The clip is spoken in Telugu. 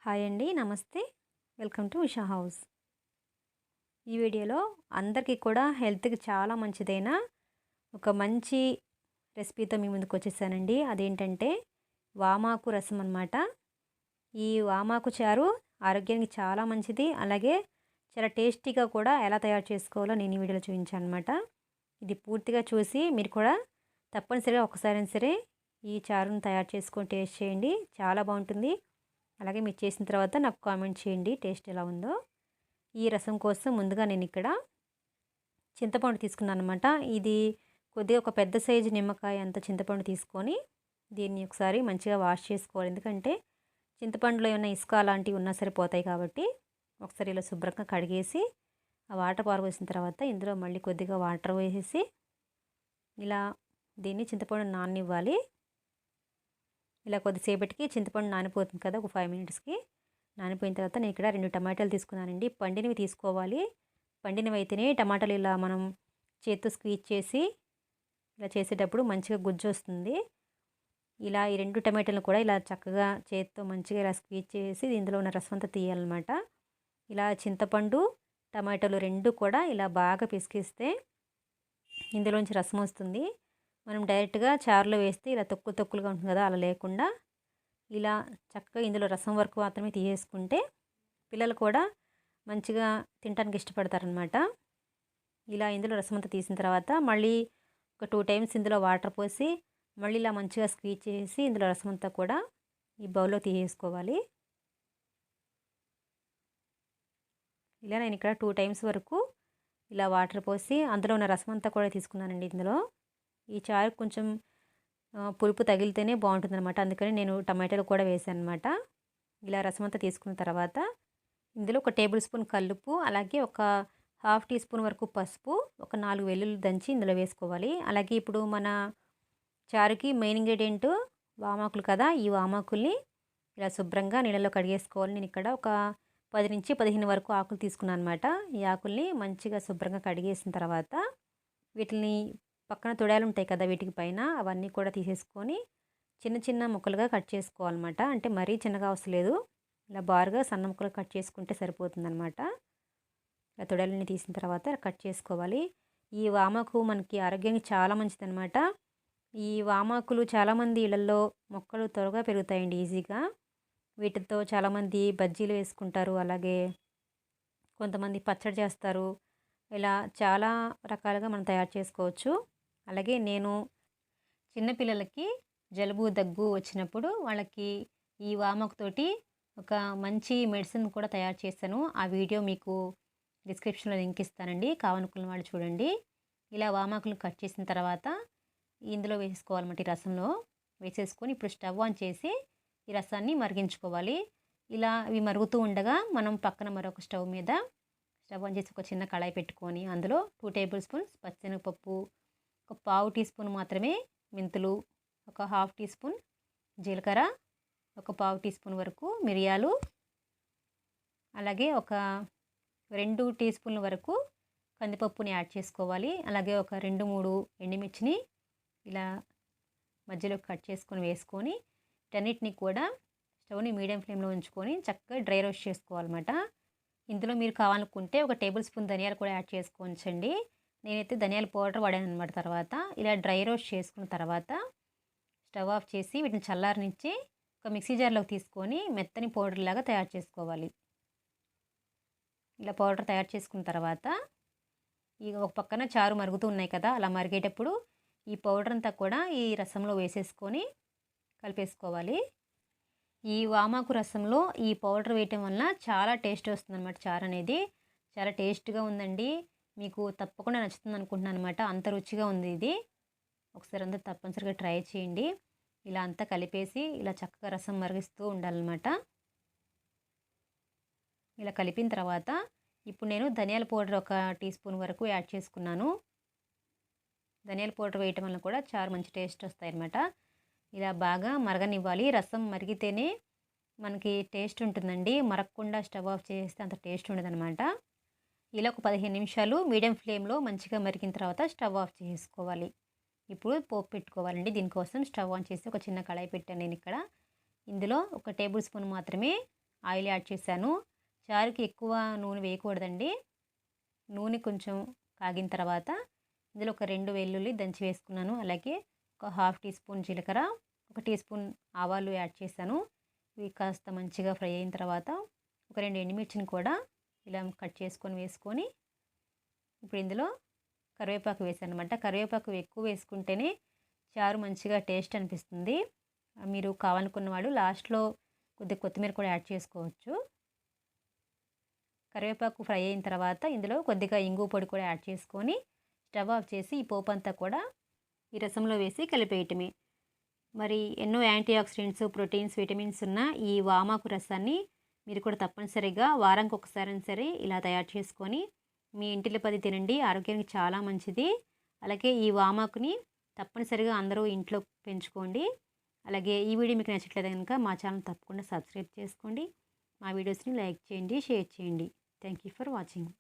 హాయ్ అండి. నమస్తే. Welcome to Usha house. ఈ వీడియోలో అందరికీ కూడా హెల్త్‌కి చాలా మంచిదైన ఒక మంచి రెసిపీతో మీ ముందుకొచ్చేసానండి. అదేంటంటే వామాకు రసం అనమాట. ఈ వామాకు చారు ఆరోగ్యానికి చాలా మంచిది. అలాగే చాలా టేస్టీగా కూడా ఎలా తయారు చేసుకోవాలో నేను ఈ వీడియోలో చూపించాననమాట. ఇది పూర్తిగా చూసి మీరు కూడా తప్పనిసరిగా ఒక్కసారైనా సరే ఈ చారుని తయారు చేసుకొని టేస్ట్ చేయండి. చాలా బాగుంటుంది. అలాగే మీరు చేసిన తర్వాత నాకు కామెంట్ చేయండి టేస్ట్ ఎలా ఉందో. ఈ రసం కోసం ముందుగా నేను ఇక్కడ చింతపండు తీసుకున్నాను అనమాట. ఇది కొద్దిగా ఒక పెద్ద సైజు నిమ్మకాయ అంత చింతపండు తీసుకొని దీన్ని ఒకసారి మంచిగా వాష్ చేసుకోవాలి. ఎందుకంటే చింతపండులో ఏమైనా ఇసుక అలాంటివి ఉన్నా సరిపోతాయి కాబట్టి ఒకసారి ఇలా శుభ్రంగా కడిగేసి ఆ వాటర్ పారబోసిన తర్వాత ఇందులో మళ్ళీ కొద్దిగా వాటర్ వేసేసి ఇలా దీన్ని చింతపండు నాననివ్వాలి. ఇలా కొద్దిసేపటికి చింతపండు నానిపోతుంది కదా, ఒక 5 మినిట్స్కి. నానిపోయిన తర్వాత నేను ఇక్కడ 2 టమాటాలు తీసుకున్నానండి. పండినవి తీసుకోవాలి. పండినవి అయితేనే టమాటాలు ఇలా మనం చేత్తో స్క్వీజ్ చేసి ఇలా చేసేటప్పుడు మంచిగా గుజ్జు వస్తుంది. ఇలా ఈ 2 టమాటాలను కూడా ఇలా చక్కగా చేత్తో మంచిగా ఇలా స్క్వీజ్ చేసి ఇందులో ఉన్న రసం అంతా తీయాలన్నమాట. ఇలా చింతపండు టమాటాలు 2 కూడా ఇలా బాగా పిసికిస్తే ఇందులోంచి రసం వస్తుంది. మనం డైరెక్ట్గా చారులో వేస్తే ఇలా తొక్కులుగా ఉంటుంది కదా, అలా లేకుండా ఇలా చక్కగా ఇందులో రసం వరకు మాత్రమే తీసేసుకుంటే పిల్లలు కూడా మంచిగా తినడానికి ఇష్టపడతారనమాట. ఇలా ఇందులో రసం అంతా తీసిన తర్వాత మళ్ళీ ఒక 2 టైమ్స్ ఇందులో వాటర్ పోసి మళ్ళీ ఇలా మంచిగా స్క్వీజ్ చేసి ఇందులో రసం అంతా కూడా ఈ బౌల్లో తీసేసుకోవాలి. ఇలా నేను ఇక్కడ 2 టైమ్స్ వరకు ఇలా వాటర్ పోసి అందులో ఉన్న రసం అంతా కూడా తీసుకున్నానండి. ఇందులో ఈ చారు కొంచెం పులుపు తగిలితేనే బాగుంటుందన్నమాట. అందుకని నేను టమాటాలు కూడా వేసాను అనమాట. ఇలా రసం అంతా తీసుకున్న తర్వాత ఇందులో ఒక టేబుల్ స్పూన్ కల్లుప్పు, అలాగే ఒక హాఫ్ టీ స్పూన్ వరకు పసుపు, ఒక 4 వెల్లుల్లి దంచి ఇందులో వేసుకోవాలి. అలాగే ఇప్పుడు మన చారుకి మెయిన్ ఇంగ్రీడియంట్ వామాకులు కదా, ఈ వామాకుల్ని ఇలా శుభ్రంగా నీళ్ళలో కడిగేసుకోవాలి. నేను ఇక్కడ ఒక 10 నుంచి 15 వరకు ఆకులు తీసుకున్నాను అనమాట. ఈ ఆకుల్ని మంచిగా శుభ్రంగా కడిగేసిన తర్వాత వీటిని పక్కన తొడాలు ఉంటాయి కదా, వీటికి పైన అవన్నీ కూడా తీసేసుకొని చిన్న చిన్న ముక్కలుగా కట్ చేసుకోవాలన్నమాట. అంటే మరీ చిన్నగా అవసరం లేదు, ఇలా బారుగా సన్న ముక్కలు కట్ చేసుకుంటే సరిపోతుందన్నమాట. ఇలా తొడాలన్నీ తీసిన తర్వాత కట్ చేసుకోవాలి. ఈ వామాకు మనకి ఆరోగ్యానికి చాలా మంచిదన్నమాట. ఈ వామాకులు చాలామంది ఇళ్లలో మొక్కలు త్వరగా పెరుగుతాయండి ఈజీగా. వీటితో చాలామంది బజ్జీలు వేసుకుంటారు, అలాగే కొంతమంది పచ్చడి చేస్తారు. ఇలా చాలా రకాలుగా మనం తయారు చేసుకోవచ్చు. అలాగే నేను చిన్నపిల్లలకి జలుబు దగ్గు వచ్చినప్పుడు వాళ్ళకి ఈ వామాకుతోటి ఒక మంచి మెడిసిన్ కూడా తయారు చేశాను. ఆ వీడియో మీకు డిస్క్రిప్షన్లో లింక్ ఇస్తానండి, కావాలనుకున్న వాళ్ళు చూడండి. ఇలా వామాకులను కట్ చేసిన తర్వాత ఇందులో వేసుకోవాలన్నమాట. ఈ రసంలో వేసేసుకొని ఇప్పుడు స్టవ్ ఆన్ చేసి ఈ రసాన్ని మరిగించుకోవాలి. ఇలా ఇవి మరుగుతూ ఉండగా మనం పక్కన మరొక స్టవ్ ఆన్ చేసి ఒక చిన్న కళాయి పెట్టుకొని అందులో 2 టేబుల్ స్పూన్స్ పచ్చెనగపప్పు, ఒక పావు టీ స్పూన్ మాత్రమే మెంతులు, ఒక హాఫ్ టీ స్పూన్ జీలకర్ర, ఒక పావు టీ స్పూన్ వరకు మిరియాలు, అలాగే ఒక 2 టీ స్పూన్ల వరకు కందిపప్పుని యాడ్ చేసుకోవాలి. అలాగే ఒక 2-3 ఎండుమిర్చిని ఇలా మధ్యలో కట్ చేసుకొని వేసుకొని వీటన్నిటిని కూడా స్టవ్ని మీడియం ఫ్లేమ్లో ఉంచుకొని చక్కగా డ్రై రోస్ట్ చేసుకోవాలన్నమాట. ఇందులో మీరు కావాలనుకుంటే ఒక టేబుల్ స్పూన్ ధనియాలు కూడా యాడ్ చేసుకోవచ్చండి. నేనైతే ధనియాల పౌడర్ వాడాను అనమాట. తర్వాత ఇలా డ్రై రోస్ట్ చేసుకున్న తర్వాత స్టవ్ ఆఫ్ చేసి వీటిని చల్లారనిచ్చి ఒక మిక్సీ జార్లోకి తీసుకొని మెత్తని పౌడర్ లాగా తయారు చేసుకోవాలి. ఇలా పౌడర్ తయారు చేసుకున్న తర్వాత ఇక ఒక పక్కన చారు మరుగుతూ ఉన్నాయి కదా, అలా మరిగేటప్పుడు ఈ పౌడర్ అంతా కూడా ఈ రసంలో వేసేసుకొని కలిపేసుకోవాలి. ఈ వామాకు రసంలో ఈ పౌడర్ వేయటం వలన చాలా టేస్ట్ వస్తుందన్నమాట. చారు అనేది చాలా టేస్ట్గా ఉందండి. మీకు తప్పకుండా నచ్చుతుంది అనుకుంటున్నాను అనమాట. అంత రుచిగా ఉంది ఇది. ఒకసారి అంతా తప్పనిసరిగా ట్రై చేయండి. ఇలా అంతా కలిపేసి ఇలా చక్కగా రసం మరిగిస్తూ ఉండాలన్నమాట. ఇలా కలిపిన తర్వాత ఇప్పుడు నేను ధనియాల పౌడర్ ఒక టీ స్పూన్ వరకు యాడ్ చేసుకున్నాను. ధనియాల పౌడర్ వేయటం వల్ల కూడా చారు మంచి టేస్ట్ వస్తాయి అన్నమాట. ఇలా బాగా మరగనివ్వాలి. రసం మరిగితేనే మనకి టేస్ట్ ఉంటుందండి. మరగకుండా స్టవ్ ఆఫ్ చేస్తే అంత టేస్ట్ ఉండదన్నమాట. ఇలా ఒక 15 నిమిషాలు మీడియం ఫ్లేమ్లో మంచిగా మరిగిన తర్వాత స్టవ్ ఆఫ్ చేసుకోవాలి. ఇప్పుడు పోపు పెట్టుకోవాలండి. దీనికోసం స్టవ్ ఆన్ చేసి ఒక చిన్న కళాయి పెట్టాను నేను ఇక్కడ. ఇందులో ఒక టేబుల్ స్పూన్ మాత్రమే ఆయిల్ యాడ్ చేశాను. చారుకి ఎక్కువ నూనె వేయకూడదండి. నూనె కొంచెం కాగిన తర్వాత ఇందులో ఒక 2 వెల్లుల్లి దంచి వేసుకున్నాను. అలాగే ఒక హాఫ్ టీ స్పూన్ జీలకర్ర, ఒక టీ స్పూన్ ఆవాలు యాడ్ చేశాను. ఇవి కాస్త మంచిగా ఫ్రై అయిన తర్వాత ఒక 2 ఎండుమిర్చిని కూడా ఇలా కట్ చేసుకొని వేసుకొని ఇప్పుడు ఇందులో కరివేపాకు వేసాను అనమాట. కరివేపాకు ఎక్కువ వేసుకుంటేనే చారు మంచిగా టేస్ట్ అనిపిస్తుంది. మీరు కావాలనుకున్న వాళ్ళు లాస్ట్‌లో కొద్దిగా కొత్తిమీర కూడా యాడ్ చేసుకోవచ్చు. కరివేపాకు ఫ్రై అయిన తర్వాత ఇందులో కొద్దిగా ఇంగువ పొడి కూడా యాడ్ చేసుకొని స్టవ్ ఆఫ్ చేసి ఈ పోపంతా కూడా ఈ రసంలో వేసి కలిపేయటమే. మరి ఎన్నో యాంటీ ఆక్సిడెంట్స్, ప్రోటీన్స్, విటమిన్స్ ఉన్న ఈ వామాకు రసాన్ని మీరు కూడా తప్పనిసరిగా వారానికి ఒకసారైనా సరే ఇలా తయారు చేసుకొని మీ ఇంటిల్లిపది తినండి. ఆరోగ్యానికి చాలా మంచిది. అలాగే ఈ వామాకుని తప్పనిసరిగా అందరూ ఇంట్లో పెంచుకోండి. అలాగే ఈ వీడియో మీకు నచ్చట్లేదు కనుక మా ఛానల్ తప్పకుండా సబ్స్క్రైబ్ చేసుకోండి. మా వీడియోస్ని లైక్ చేయండి, షేర్ చేయండి. Thank you for watching.